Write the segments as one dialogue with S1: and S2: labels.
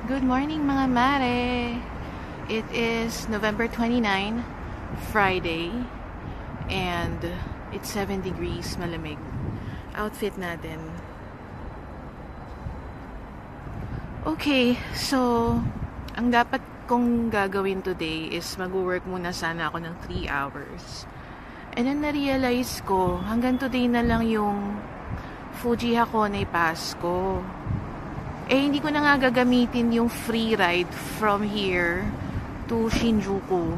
S1: Good morning mga mare! It is November 29, Friday, and it's 7 degrees, malamig. Outfit natin. Okay, so ang dapat kong gagawin today is mag-work muna sana ako ng 3 hours. And then na-realize ko, hanggang today na lang yung Fuji Hakone Pass ko. Eh, hindi ko na nga gagamitin yung free ride from here to Shinjuku.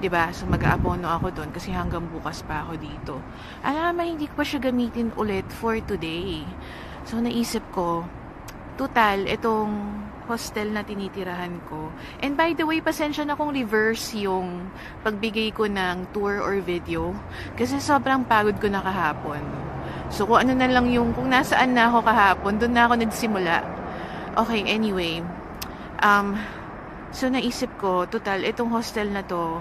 S1: Diba? So, mag-aabono ako doon kasi hanggang bukas pa ako dito. Alam mo, hindi ko pa siya gamitin ulit for today. So, naisip ko, total, itong hostel na tinitirahan ko. And by the way, pasensya na kung reverse yung pagbigay ko ng tour or video. Kasi sobrang pagod ko na kahapon. So, kung ano na lang yung, kung nasaan na ako kahapon, doon na ako nagsimula. Okay, anyway. So, naisip ko, total, itong hostel na to,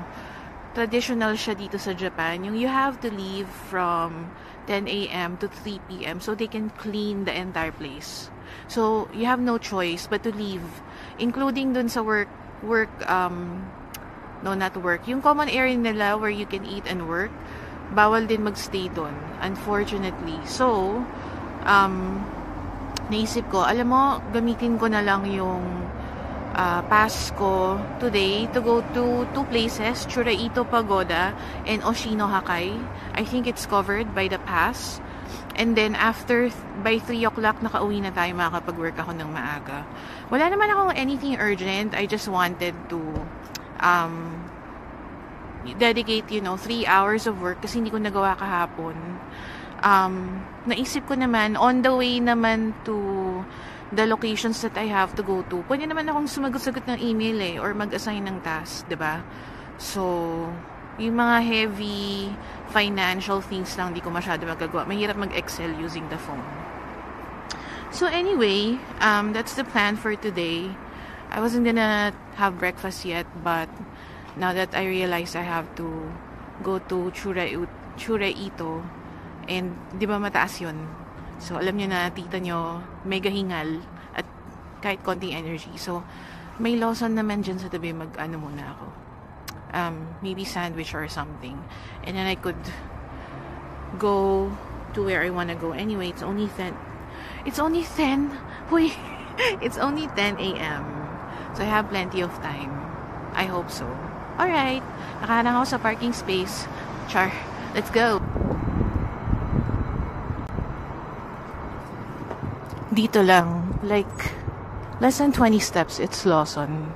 S1: traditional siya dito sa Japan. Yung you have to leave from 10 a.m. to 3 p.m. so they can clean the entire place. So, you have no choice but to leave. Including dun sa yung common area nila where you can eat and work, bawal din magstay dun, unfortunately. So, naisip ko, alam mo, gamitin ko na lang yung pass ko today to go to 2 places, Churaito Pagoda and Oshino Hakai. I think it's covered by the pass. And then by 3 o'clock, nakauwi na tayo, makakapag-work ako ng maaga. Wala naman akong anything urgent. I just wanted to dedicate, 3 hours of work kasi hindi ko nagawa kahapon. Naisip ko naman, on the way naman to the locations that I have to go to, pwede naman akong sumagot-sagot ng email or mag-assign ng task, diba? So, yung mga heavy financial things lang, di ko masyado magagawa. Mahirap mag-Excel using the phone. So anyway, that's the plan for today. I wasn't gonna have breakfast yet, but now that I realize I have to go to Churaito, and di ba mataas yun? So alam nyo na, tita nyo, mega hingal at kahit konting energy. So may Lawson naman dyan sa tabi, mag-ano muna ako. Maybe sandwich or something. And then I could go to where I wanna go. Anyway, it's only 10. Wait, it's only 10 a.m. So I have plenty of time. I hope so. Alright, nakahanang ako sa parking space. Char, let's go. Dito lang, like less than 20 steps, it's Lawson.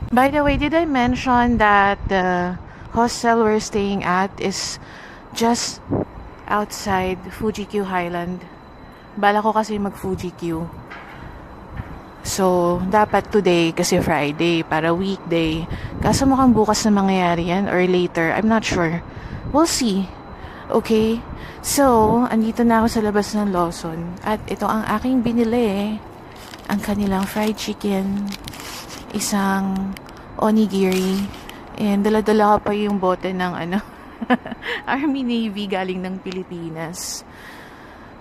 S1: By the way, did I mention that the hostel we're staying at is just outside Fuji-Q Highland? Bala ko kasi mag-Fuji-Q. So, dapat today kasi Friday para weekday. Kaso mukhang bukas na mangyayari yan or later. I'm not sure. We'll see. Okay? So, andito na ako sa labas ng Lawson. At ito ang aking binili. Ang kanilang fried chicken. Isang onigiri, and dala-dala pa yung bote ng Army Navy galing ng Pilipinas.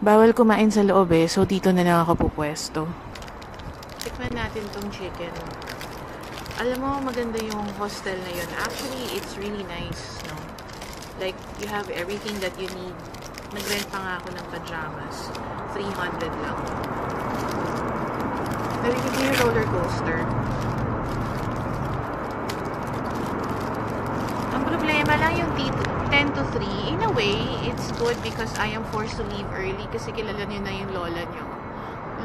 S1: Bawal kumain sa loob so dito na lang ako pupwesto. Tikman natin tong chicken. Alam mo, maganda yung hostel na yun. Actually, it's really nice, no? Like, you have everything that you need. Nag-rent pa nga ako ng pajamas. 300 lang. Narinig ko yung roller coaster. Ang problema lang yung 10 to 3. In a way, it's good because I am forced to leave early kasi kilala nyo na yung lola nyo.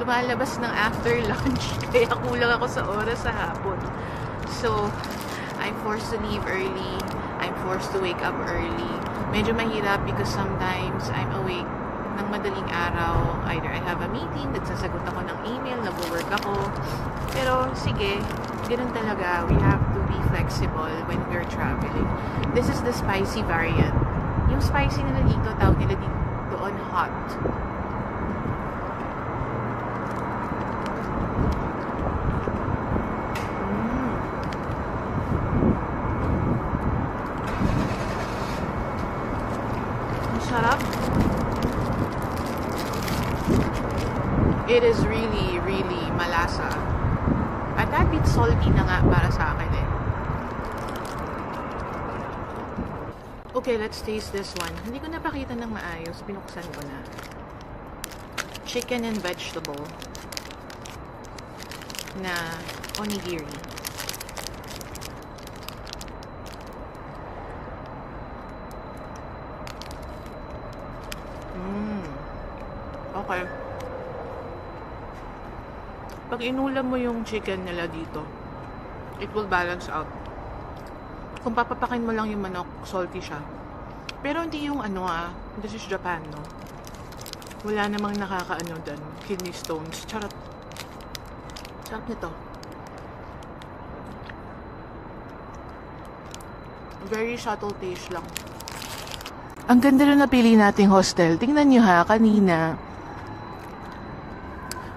S1: Lumalabas ng after lunch kaya kulang ako sa oras sa hapon. So, I'm forced to leave early. I'm forced to wake up early. Medyo mahirap because sometimes I'm awake ng madaling araw. Either I have a meeting, nagsasagot ako ng email, nag-work ako. Pero sige, ganun talaga. We have to be flexible when we're traveling. This is the spicy variant. Yung spicy nila dito, tawag nila dito doon hot. Sarap. It is really, really malasa. At a bit salty na nga para sa akin Okay, let's taste this one. Hindi ko napakita ng maayos. Binuksan ko na. Chicken and vegetable na onigiri. Okay. Pag inulam mo yung chicken nila dito, it will balance out. Kung papapakin mo lang yung manok, salty siya. Pero hindi yung this is Japan, no? Wala namang nakakaano dun. Kidney stones. Charot. Sarap nito. Very subtle taste lang. Ang ganda rin napili nating hostel. Tingnan nyo ha, kanina.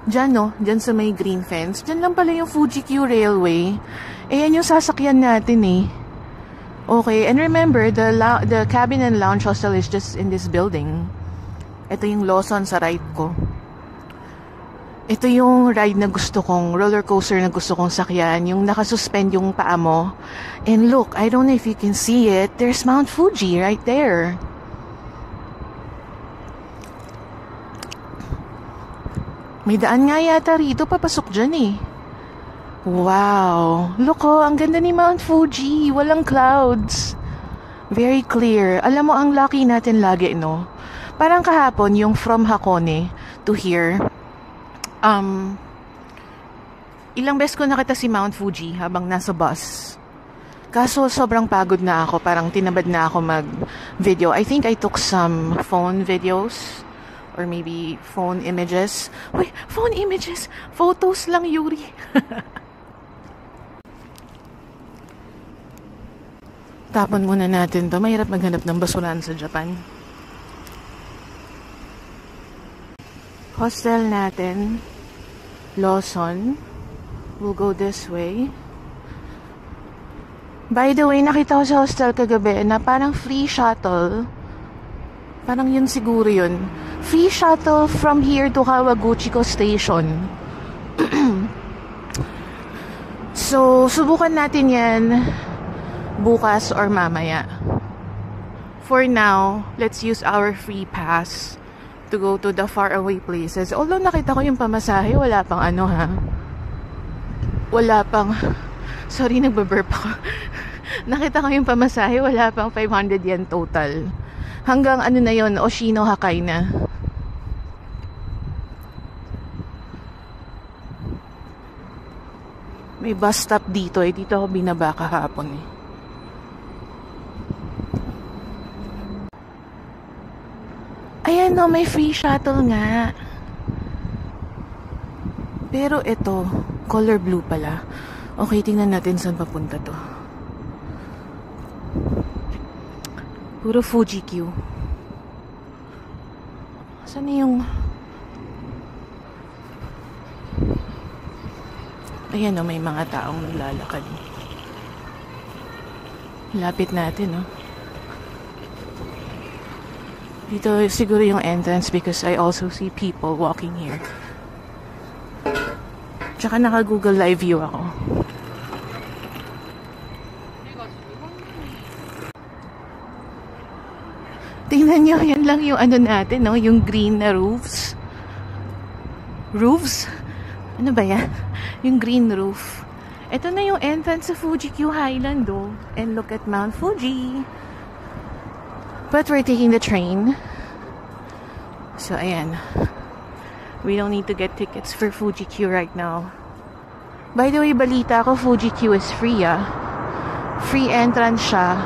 S1: Diyan, no? Diyan sa may green fence. Diyan lang pala yung Fuji-Q Railway. Yan yung sasakyan natin eh. Okay, and remember, the cabin and lounge hostel is just in this building. Ito yung Lawson sa right ko. Ito yung ride na gusto kong, roller coaster na gusto kong sakyan. Yung nakasuspend yung paa mo. And look, I don't know if you can see it. There's Mount Fuji right there. May daan nga yata rito, papasok dyan eh. Wow! Look ang ganda ni Mount Fuji. Walang clouds. Very clear. Alam mo, ang lucky natin lagi, no? Parang kahapon, yung from Hakone to here, ilang beses ko nakita si Mount Fuji habang nasa bus. Kaso sobrang pagod na ako. Parang tinabad na ako mag-video. I think I took some phone videos. Or maybe phone images. Wait, phone images! Photos lang, Yuri. Tapon muna natin to. Mahirap maghanap ng basurahan sa Japan. Hostel natin. Lawson. We'll go this way. By the way, nakita ko sa hostel kagabi na parang free shuttle. Parang yun siguro yun. Free shuttle from here to Kawaguchiko Station. So, subukan natin yan bukas or mamaya. For now, let's use our free pass to go to the faraway places. Although nakita ko yung pamasahe, wala pang wala pang, sorry, nagbaburp ako. Nakita ko yung pamasahe, wala pang 500 yen total. Hanggang na yun, Oshino Hakai na. May bus stop dito eh. Dito ako binaba kahapon eh. Ayan no, may free shuttle nga. Pero ito, color blue pala. Okay, tingnan natin saan papunta to. Puro Fuji-Q. Saan yung... Ayan o, may mga taong naglalakad. Lapit natin, no? Dito siguro yung entrance because I also see people walking here. Tsaka naka-Google Live View ako. Tingnan nyo, yan lang yung natin, no? Yung green na roofs. Roofs? Ano ba yan? Yung green roof. Ito na yung entrance sa Fuji-Q Highland, oh. And look at Mount Fuji. But we're taking the train. So, ayan. We don't need to get tickets for Fuji-Q right now. By the way, balita ko, Fuji-Q is free, ah. Free entrance siya.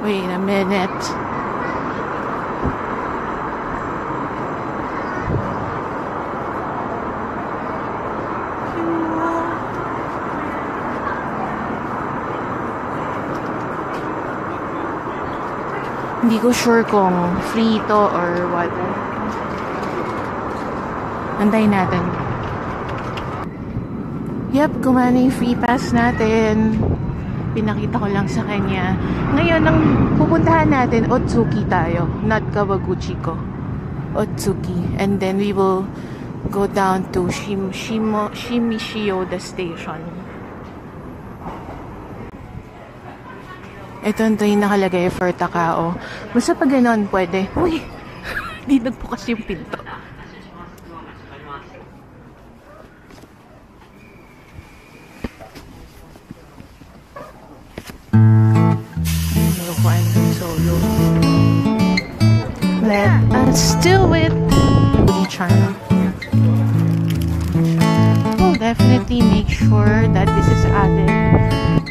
S1: Wait a minute. Hindi ko sure kung free to or what. Antayin natin. Yep, gumana yung free pass natin. Pinakita ko lang sa kanya. Ngayon, ang pupuntahan natin, Otsuki tayo, not Kawaguchiko. Otsuki. And then we will go down to Shimishioda Station. Ito yung nakalagay for Takao. Basta pag ganon, pwede. Uy! Di nagbukas yung pinto. Solo. Let us do it. Channel. We'll definitely make sure that this is added